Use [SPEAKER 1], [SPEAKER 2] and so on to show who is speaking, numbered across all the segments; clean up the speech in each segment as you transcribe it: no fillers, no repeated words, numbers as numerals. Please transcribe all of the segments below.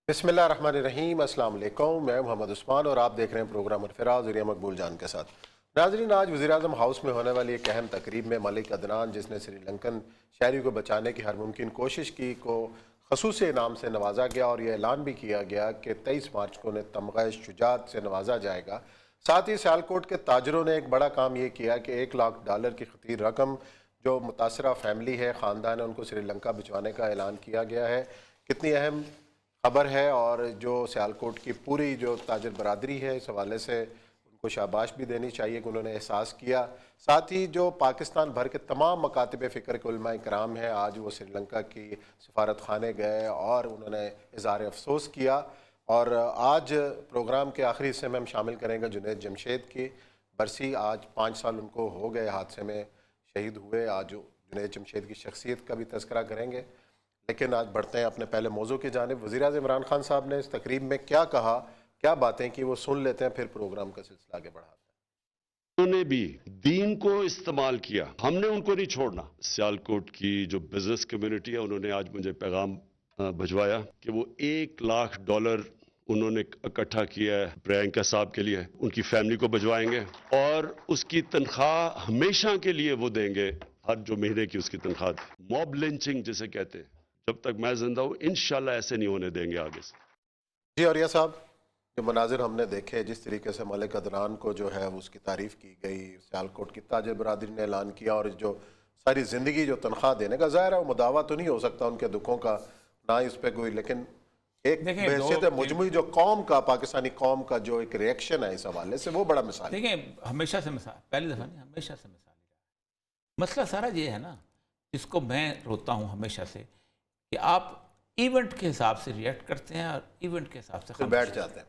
[SPEAKER 1] बिस्मिल्लाहिर्रहमानिर्रहीम। अस्सलाम वालेकुम। मैं मोहम्मद उस्मान और आप देख रहे हैं प्रोग्राम अरफराज ज़रिया मकबूल जान के साथ। नाज़रीन, आज वज़ीर-ए-आज़म हाउस में होने वाली एक अहम तकरीब में मलिक अदनान, जिसने श्रीलंकन शहरी को बचाने की हर मुमकिन कोशिश की, को ख़ुसूसी इनाम से नवाजा गया और यह ऐलान भी किया गया कि 23 मार्च को उन्हें तमग़े शुजाअत से नवाजा जाएगा। साथ ही सियालकोट के ताजरों ने एक बड़ा काम ये किया कि $1 लाख की खतीर रकम जो मुतासरा फैमिली है, ख़ानदान है, उनको श्रीलंका भिजवाने का ऐलान किया गया है। कितनी अहम खबर है और जो सियालकोट की पूरी जो ताजर बरादरी है, इस हवाले से उनको शाबाश भी देनी चाहिए कि उन्होंने एहसास किया। साथ ही जो पाकिस्तान भर के तमाम मकातिब फ़िक्र के उलमा इकराम हैं, आज वो श्रीलंका की सफारत खाने गए और उन्होंने इज़हार अफसोस किया। और आज प्रोग्राम के आखिरी हिस्से में हम शामिल करेंगे जुनैद जमशेद की बरसी। आज 5 साल उनको हो गए, हादसे में शहीद हुए। आज जुनैद जमशेद की शख्सियत का भी तज़किरा करेंगे, लेकिन आज बढ़ते हैं अपने पहले मौजू की जानिब। वज़ीर-ए-आज़म इमरान खान साहब ने इस तकरीब में क्या कहा, क्या बातें की, वो सुन लेते हैं, फिर प्रोग्राम का सिलसिला आगे बढ़ाते हैं।
[SPEAKER 2] उन्होंने भी दीन को इस्तेमाल किया, हमने उनको नहीं छोड़ना। सियालकोट की जो बिजनेस कम्युनिटी है, उन्होंने आज मुझे पैगाम भिजवाया कि वो $1 लाख उन्होंने इकट्ठा किया है प्रियंका साहब के लिए, उनकी फैमिली को भिजवाएंगे और उसकी तनख्वाह हमेशा के लिए वो देंगे। हर जो महीने की उसकी तनख्वाह, मॉब लिंचिंग जिसे कहते हैं, जब तक मैं जिंदा हूं इंशाल्लाह ऐसे नहीं होने देंगे आगे से।
[SPEAKER 1] जी औरिया साहब, जो मनाजिर हमने देखे, जिस तरीके से मलिक अदनान को जो है उसकी तारीफ़ की गई, सियालकोट की ताजर बरादरी ने ऐलान किया और जो सारी ज़िंदगी जो तनख्वाह देने का, ज़ाहिर है वो मुदावा तो नहीं हो सकता उनके दुखों का, ना इस पर कोई, लेकिन एक हैसियत मुजमुई जो कौम का, पाकिस्तानी कौम का जो एक रिएक्शन है इस हवाले से, वो बड़ा मिसाल।
[SPEAKER 3] देखें, हमेशा से मिसाल, पहली दफ़ा नहीं, हमेशा से मिसाल मसला सारा ये है ना, जिसको मैं रोता हूँ हमेशा से, कि आप इवेंट के हिसाब से रिएक्ट करते हैं और इवेंट के हिसाब से
[SPEAKER 1] बैठ जाते हैं।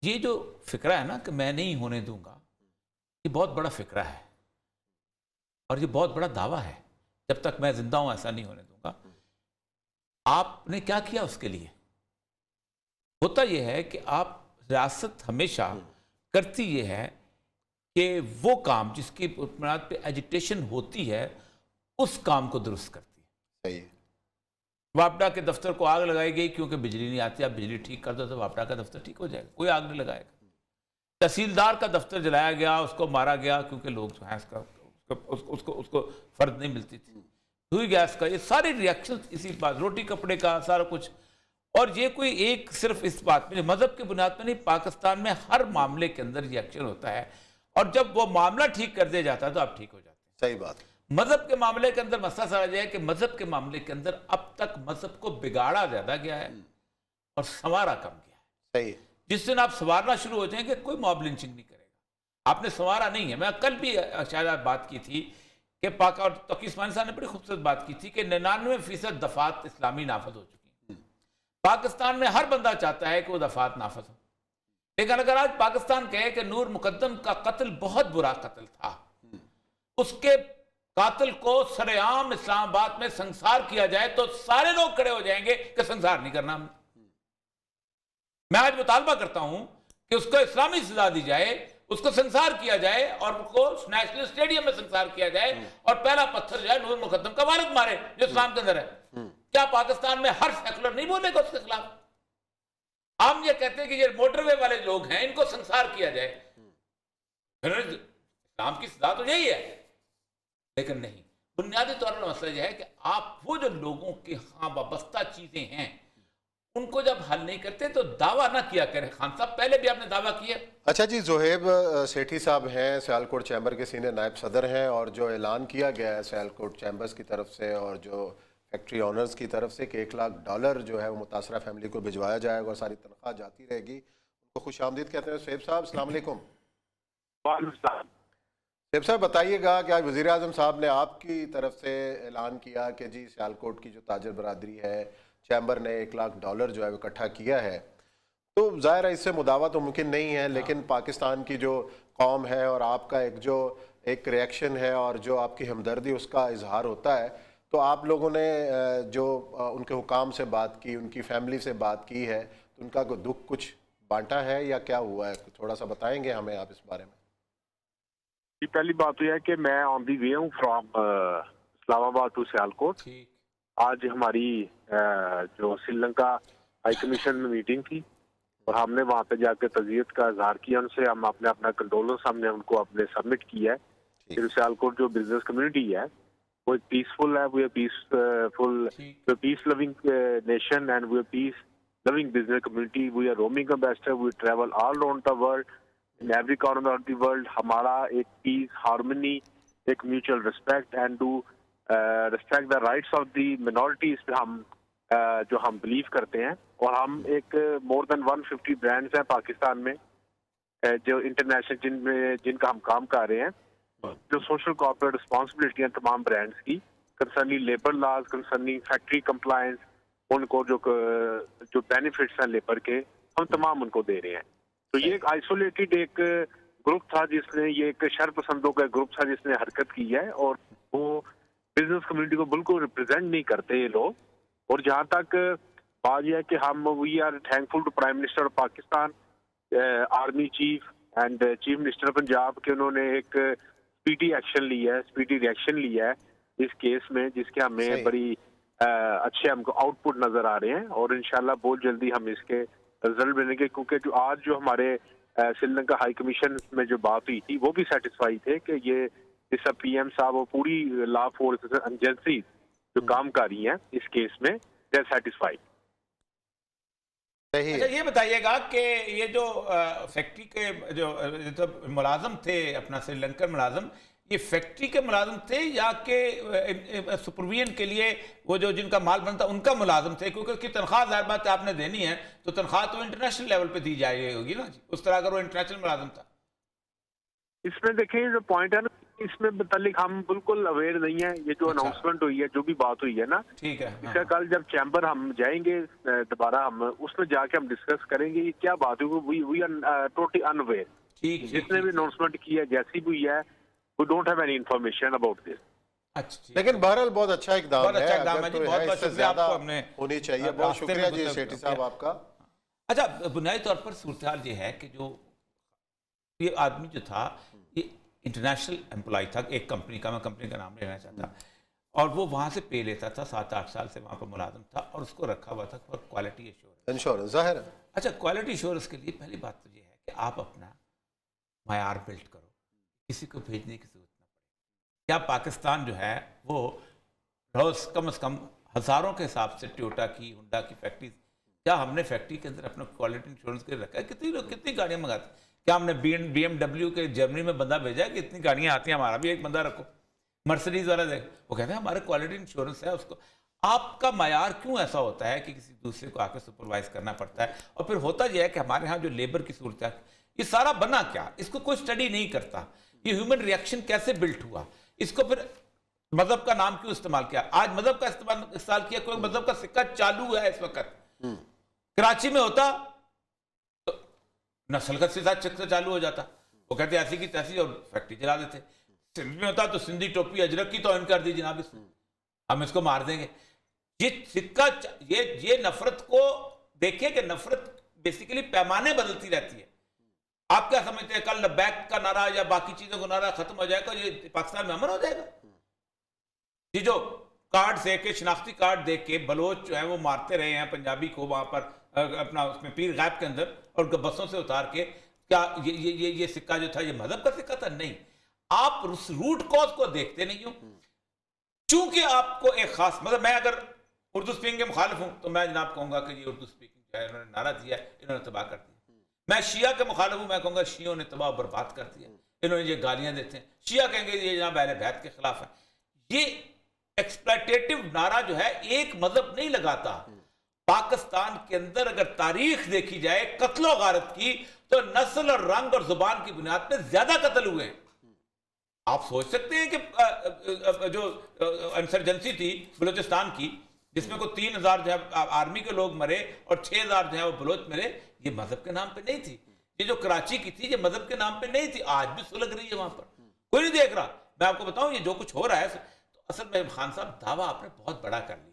[SPEAKER 1] फिर
[SPEAKER 3] ये जो फिक्रा है ना कि मैं नहीं होने दूंगा, ये बहुत बड़ा फिक्रा है और ये बहुत बड़ा दावा है। जब तक मैं जिंदा हूं ऐसा नहीं होने दूंगा। आपने क्या किया उसके लिए? होता यह है कि आप, रियासत हमेशा करती ये है कि वो काम जिसकी बुनियाद पे एजिटेशन होती है, उस काम को दुरुस्त करती है।
[SPEAKER 1] सही है।
[SPEAKER 3] वापडा के दफ्तर को आग लगाई गई क्योंकि बिजली नहीं आती, आप बिजली ठीक कर दो तो वापडा का दफ्तर ठीक हो जाएगा, कोई आग नहीं लगाएगा। तहसीलदार का दफ्तर जलाया गया, उसको मारा गया क्योंकि लोग जो है उसको फर्द नहीं मिलती थी। हुई गैस का, ये सारे रिएक्शन इसी बात, रोटी कपड़े का सारा कुछ। और ये कोई एक सिर्फ इस बात में, मजहब की बुनियाद पर नहीं, पाकिस्तान में हर मामले के अंदर रिएक्शन होता है और जब वो मामला ठीक कर दिया जाता है तो आप ठीक हो जाते हैं।
[SPEAKER 1] सही बात।
[SPEAKER 3] मजहब के मामले के अंदर मसला सारा यह है कि मजहब के मामले के अंदर अब तक मजहब को बिगाड़ा ज्यादा गया है और संवारा कम गया है।
[SPEAKER 1] सही है।
[SPEAKER 3] जिस दिन आप संवारना शुरू हो जाएंगे, कोई मॉब लिंचिंग नहीं करेगा। आपने संवारा नहीं है। मैं कल भी शायद बात की थी कि पाक और तकी उस्मानी साहब ने बड़ी खूबसूरत बात की थी कि 99% दफात इस्लामी नाफज हो चुकी हैं। पाकिस्तान में हर बंदा चाहता है कि वो दफात नाफज हो, लेकिन अगर आज पाकिस्तान कहे कि नूर मुकद्दम का कत्ल बहुत बुरा कत्ल था, उसके कातिल को सरेआम इस्लामाबाद में संसार किया जाए तो सारे लोग खड़े हो जाएंगे कि संसार नहीं करना। मैं आज मुतालबा करता हूं कि उसको इस्लामी सजा दी जाए, उसको संसार किया जाए और उसको नेशनल स्टेडियम में संसार किया जाए और पहला पत्थर जो है नूर मुकद्दम का वालिद मारे जो इस्लाम के अंदर है। क्या पाकिस्तान में हर सेकुलर नहीं बोलेगा उसके खिलाफ? हम ये कहते हैं कि ये मोटरवे वाले लोग हैं, इनको संसार किया जाए। इस्लाम की सजा तो यही है, लेकिन नहीं। बुनियादी तौर पर मसला यह है कि आप वो जो लोगों के हाँ वाबस्ता चीजें हैं, उनको जब हल नहीं करते तो दावा ना किया करें। खान साहब, पहले भी आपने दावा किया।
[SPEAKER 1] अच्छा जी, ज़ोहेब सेठी साहब हैं, सियालकोट चैम्बर के सीनियर नायब सदर हैं, और जो ऐलान किया गया है सियालकोट चैम्बर्स की तरफ से और जो फैक्ट्री ऑनर्स की तरफ से कि $1 लाख जो है वो मुतासरा फैमिली को भिजवाया जाएगा और सारी तनख्वाह जाती रहेगी, उनको खुश आमदीद कहते हैं। ज़ोहेब साहब, अस्सलाम वालेकुम। ज़ोहेब साहब, बताइएगा कि आज वज़ीर-ए-आज़म साहब ने आपकी तरफ से ऐलान किया कि जी सियालकोट की जो ताजर बरादरी है, चैम्बर ने $1 लाख जो है वो इकट्ठा किया है, तो ज़ाहिर है इससे मुदावा तो मुमकिन नहीं है, लेकिन पाकिस्तान की जो कौम है और आपका एक रिएक्शन है और जो आपकी हमदर्दी उसका इजहार होता है, तो आप लोगों ने जो उनके हुकाम से बात की, उनकी फैमिली से बात की है, तो उनका दुख कुछ बांटा है या क्या हुआ है? थोड़ा सा बताएंगे हमें आप इस बारे में।
[SPEAKER 4] पहली बात तो यह है कि मैं ऑन दी वे हूँ फ्रॉम इस्लामाबाद टू सियालकोट। आज हमारी जो श्रीलंका हाई कमीशन में मीटिंग थी और हमने वहाँ पे जाकर तज़ियत का इजहार किया उनसे, हम अपने अपना कंडोलेंस हमने उनको अपने सबमिट किया है। फिर सियालकोट जो बिजनेस कम्युनिटी है वो पीसफुल है, we are peaceful peace loving nation and we are peace loving business community, we are roaming ambassador, we travel all around the world, in every corner of the world. हमारा एक peace, harmony, एक mutual respect and to respect the rights of the minorities पे हम जो हम believe करते हैं। और हम एक मोर देन 150 ब्रांड्स हैं पाकिस्तान में जो इंटरनेशनल जिनका हम काम कर रहे हैं, जो सोशल कॉर्पोरेट रिस्पॉन्सिबिलिटी हैं तमाम ब्रांड्स की, concerning labour laws, concerning factory compliance, उनको जो बेनिफिट्स हैं लेबर के, हम तमाम उनको दे रहे हैं। तो ये एक आइसोलेटेड एक ग्रुप था जिसने, ये एक शर पसंदों का ग्रुप था जिसने हरकत की है और वो बिजनेस कम्युनिटी को बिल्कुल रिप्रेजेंट नहीं करते ये लोग। और जहाँ तक बात यह है कि हम we are thankful to prime minister of Pakistan, army chief and chief minister of Punjab के उन्होंने एक स्पीडी एक्शन लिया है, स्पीडी रिएक्शन लिया है इस केस में, जिसके हमें बड़ी अच्छे हमको आउटपुट नजर आ रहे हैं और इंशाल्लाह बहुत जल्दी हम इसके रिजल्ट मिलेंगे। क्योंकि जो आज जो हमारे श्रीलंका हाई कमीशन में जो बात हुई थी वो भी सेटिस्फाई थे कि ये इस पीएम साहब और पूरी लॉ फोर्स एजेंसी जो काम कर रही हैं इस केस में, दे आर सेटिस्फाइड।
[SPEAKER 3] अच्छा ये बताइएगा कि ये जो फैक्ट्री के जो तो मुलाजम थे अपना श्रीलंकन मुलाजम, ये फैक्ट्री के मुलाजम थे या के सुपरविजन के लिए वो जो जिनका माल बनता उनका मुलाजम थे? क्योंकि उसकी तनख्वाह ज़ाहिर बात है आपने देनी है तो तनख्वाह तो इंटरनेशनल लेवल पे दी जाएगी होगी ना, उस तरह अगर वो इंटरनेशनल मुलाजम था।
[SPEAKER 4] इसमें देखें जो पॉइंट है ना, इसमें मुतालिक हम बिल्कुल अवेयर नहीं है। ये जो अनाउंसमेंट हुई है, जो भी बात हुई है ना,
[SPEAKER 3] ठीक है,
[SPEAKER 4] इसका कल जब चैम्बर हम जाएंगे दोबारा, हम उसमें जाके हम डिस्कस करेंगे ये क्या बात हुई। We are totally unaware.
[SPEAKER 3] ठीक,
[SPEAKER 4] जिसने भी अनाउंसमेंट की है, जैसी भी हुई है, we don't have any information about this.
[SPEAKER 3] अच्छा,
[SPEAKER 1] लेकिन बहरहाल बहुत अच्छा इकदाम
[SPEAKER 3] बहुत
[SPEAKER 1] है,
[SPEAKER 3] अच्छा इकदाम है
[SPEAKER 1] अगर
[SPEAKER 3] जी,
[SPEAKER 1] तो
[SPEAKER 3] बहुत
[SPEAKER 1] है,
[SPEAKER 3] बहुत
[SPEAKER 1] इससे
[SPEAKER 3] शुक्रिया
[SPEAKER 1] ज्यादा
[SPEAKER 3] आपको हमने
[SPEAKER 1] होनी चाहिए। बहुत शुक्रिया जी सेठी साहब आपका।
[SPEAKER 3] अच्छा, बुनियादी तौर पर सूरत हाल ये है कि जो ये आदमी जो था ये इंटरनेशनल एम्प्लॉय था एक कंपनी का, मैं कंपनी का नाम लेना चाहता, और वो वहाँ से पे लेता था, 7-8 साल से वहाँ पर मुलाजिम था और उसको रखा हुआ था फॉर क्वालिटी
[SPEAKER 1] इंश्योरेंस। जाहिर है।
[SPEAKER 3] अच्छा, क्वालिटी इंश्योरेंस के लिए पहली बात तो ये है कि आप अपना मायार बिल्ड करो, किसी को भेजने की जरूरत ना पड़े। क्या पाकिस्तान जो है वो रोज़ कम से कम हज़ारों के हिसाब से टोयोटा की, होंडा की फैक्ट्री, क्या हमने फैक्ट्री के अंदर अपना क्वालिटी इंश्योरेंस के रखा है? कितनी गाड़ियाँ मंगाते? क्या हमने BMW के जर्मनी में बंदा भेजा है कि इतनी गाड़ियाँ आती हैं, हमारा भी एक बंदा रखो? मर्सिडीज वाला देख, वो कहते हैं हमारे क्वालिटी इंश्योरेंस है। उसको आपका मायार क्यों ऐसा होता है कि किसी दूसरे को आकर सुपरवाइज करना पड़ता है? और फिर होता यह है कि हमारे यहाँ जो लेबर की सूरत है, ये सारा बना क्या, इसको कोई स्टडी नहीं करता। ये ह्यूमन रिएक्शन कैसे बिल्ट हुआ, इसको फिर मजहब का नाम क्यों इस्तेमाल किया? आज मजहब का इस्तेमाल किया, कोई मजहब का सिक्का चालू है इस वक्त। कराची में होता तो नस्लगत से चक्कर चालू हो जाता, वो कहते ऐसी की तैसी और फैक्ट्री जला देते। सिंध में होता तो सिंधी टोपी अजरक की तौहीन कर दी जनाब, इसमें हम इसको मार देंगे। ये सिक्का, ये नफरत को देखिए कि नफरत बेसिकली पैमाने बदलती रहती है। आप क्या समझते हैं कल लब्बैक का नारा या बाकी चीजों का नारा खत्म हो जाएगा, ये पाकिस्तान में अमन हो जाएगा? ये जो कार्ड दे के, शनाख्ती कार्ड दे के बलोच जो है वो मारते रहे हैं पंजाबी को वहां पर अपना उसमें पीर गैप के अंदर और बसों से उतार के, क्या ये सिक्का जो था ये मजहब का सिक्का था? नहीं। आप उस रूट कॉज को देखते नहीं हो। चूंकि आपको एक खास मतलब, मैं अगर उर्दू स्पीकिंग के मुखालिफ हूं तो मैं जनाब कहूंगा कि ये उर्दू स्पीकिंग जो है इन्होंने नारा दिया है, इन्होंने तबाह कर दिया। मैं शिया के मुखालिफ हूं, मैं कहूंगा शियों ने तबाह बर्बाद कर दिया, इन्होंने ये गालियां देते हैं। शिया कहेंगे ये जनाब अहले बैत के खिलाफ है। ये एक्सप्लॉयटेटिव नारा जो है एक मजहब नहीं लगाता। पाकिस्तान के अंदर अगर तारीख देखी जाए कत्लो गारत की, तो नस्ल और रंग और जुबान की बुनियाद पर ज्यादा कत्ल हुए हैं। आप सोच सकते हैं कि जो इंसर्जेंसी थी बलूचिस्तान की, जिसमें को 3000 जो है आर्मी के लोग मरे और 6000 जो है वो बलोच मरे, ये मजहब के नाम पे नहीं थी। ये जो कराची की थी ये मजहब के नाम पे नहीं थी। आज भी सुलग रही है वहां पर, कोई नहीं देख रहा। मैं आपको बताऊं ये जो कुछ हो रहा है, तो असल में खान साहब दावा आपने बहुत बड़ा कर लिया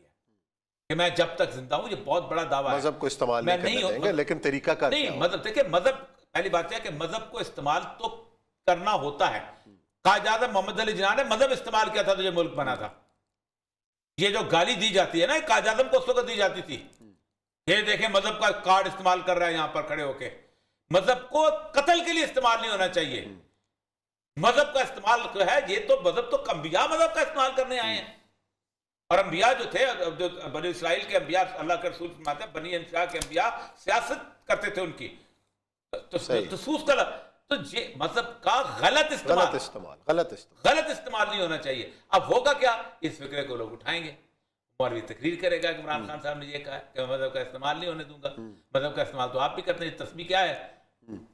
[SPEAKER 3] कि मैं जब तक जिंदा हूं, ये बहुत बड़ा दावा है।
[SPEAKER 1] मजहब को इस्तेमाल नहीं करने देंगे, लेकिन तरीका का
[SPEAKER 3] नहीं, मतलब देखिए मजहब, पहली बात है कि मजहब को इस्तेमाल तो करना होता है। कायद मोहम्मद अली जिन्ना ने मजहब इस्तेमाल किया था तो ये मुल्क बना था। ये जो गाली दी जाती है ना कायद आज़म को उस वक्त दी जाती थी یہ دیکھیں مذہب کا کارڈ استعمال کر رہا ہے یہاں پر کھڑے ہو کے. مذہب کو قتل کے لیے استعمال نہیں ہونا چاہیے. مذہب کا استعمال جو ہے یہ تو مذہب تو انبیاء مذہب کا استعمال کرنے آئے ہیں. اور انبیاء جو تھے, جو بنی اسرائیل کے انبیاء, اللہ کے رسول فرماتے ہیں بنی اسرائیل کے انبیاء سیاست کرتے تھے ان کی, تو سوس کا تو یہ مذہب کا غلط استعمال نہیں ہونا چاہیے. اب ہوگا کیا, اس فکرے کو لوگ اٹھائیں گے, مولوی تقریر کرے گا کہ عمران خان صاحب نے یہ کہا ہے کہ میں مذہب کا استعمال نہیں ہونے دوں گا. مذہب کا استعمال تو آپ بھی کرتے ہیں. تسبیح کیا ہے,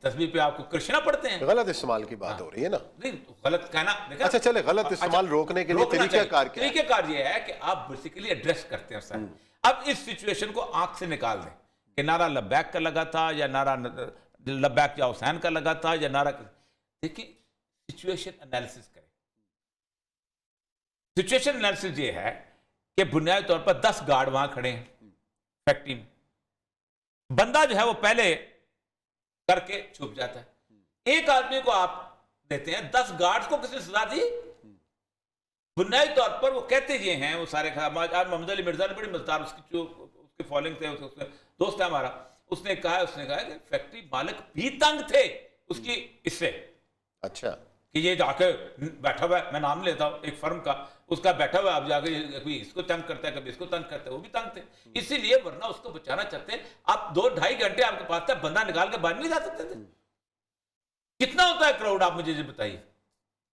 [SPEAKER 3] تسبیح پہ آپ کو کرشنا پڑھتے ہیں.
[SPEAKER 1] غلط استعمال کی بات ہو رہی ہے نا.
[SPEAKER 3] نہیں غلط کہنا,
[SPEAKER 1] اچھا چلے غلط استعمال روکنے کے لیے طریقہ کار کیا ہے؟
[SPEAKER 3] طریقہ کار یہ ہے کہ آپ بیسیکلی ایڈریس کرتے ہیں سر. اب اس سچویشن کو آنکھ سے نکال دیں کہ نعرہ لبیک کا لگا تھا یا نعرہ لبیک یا حسین کا لگا تھا یا نعرہ, دیکھیں سچویشن انالیسس کریں. سچویشن انالیسس یہ ہے کہ بنیادی طور پر 10 گارڈ وہاں کھڑے ہیں فیکٹری میں. بندہ جو ہے وہ پہلے کر کے چھپ جاتا ہے. ایک آدمی کو آپ دیتے ہیں, 10 گارڈز کو کس نے سزا دی؟ بنیادی طور پر وہ کہتے یہ ہیں, وہ سارے آج محمد علی مرزا نے بڑی مزدار, اس کی فالوئنگ تھے, دوست ہے ہمارا, اس نے کہا کہ فیکٹری مالک بھی تنگ تھے اس کی اس سے.
[SPEAKER 1] اچھا
[SPEAKER 3] کہ یہ جا کے بیٹھا ہوا ہے, میں نام لیتا ہوں ایک فرم کا, اس کا بیٹھا ہوا ہے, اب جا کے کبھی اس کو تنگ کرتا ہے کبھی اس کو تنگ کرتا ہے, وہ بھی تنگ تھے. اسی لیے ورنہ اس کو بچانا چاہتے ہیں آپ 2-2.5 گھنٹے آپ کے پاس تھا, بندہ نکال کے باہر نہیں جا سکتے تھے. کتنا ہوتا ہے کراؤڈ آپ مجھے بتائیے.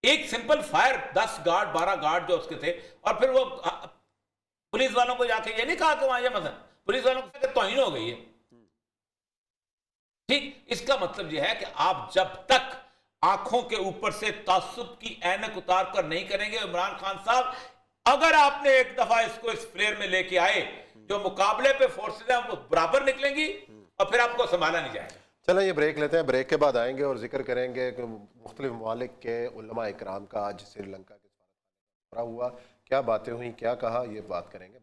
[SPEAKER 3] ایک سمپل فائر 10 گارڈ 12 گارڈ جو اس کے تھے, اور پھر وہ پولیس والوں کو جا کے یہ نہیں کہا کہ وہاں یہ مذہب, پولیس والوں کو توہین ہو گئی ہے. ٹھیک, اس کا مطلب یہ ہے کہ آپ جب تک آنکھوں کے اوپر سے تعصب کی اینک اتار کر نہیں کریں گے. عمران خان صاحب اگر آپ نے ایک دفعہ اس کو اس فلیر میں لے کے آئے, جو مقابلے پہ فورسز ہیں وہ برابر نکلیں گی اور پھر آپ کو سنبھالا نہیں جائے گا.
[SPEAKER 1] چلیں یہ بریک لیتے ہیں, بریک کے بعد آئیں گے اور ذکر کریں گے کہ مختلف ممالک کے علماء اکرام کا آج سری لنکا کے سفارتخانے کا دورہ ہوا, کیا باتیں ہوئیں, کیا کہا, یہ بات کریں گے.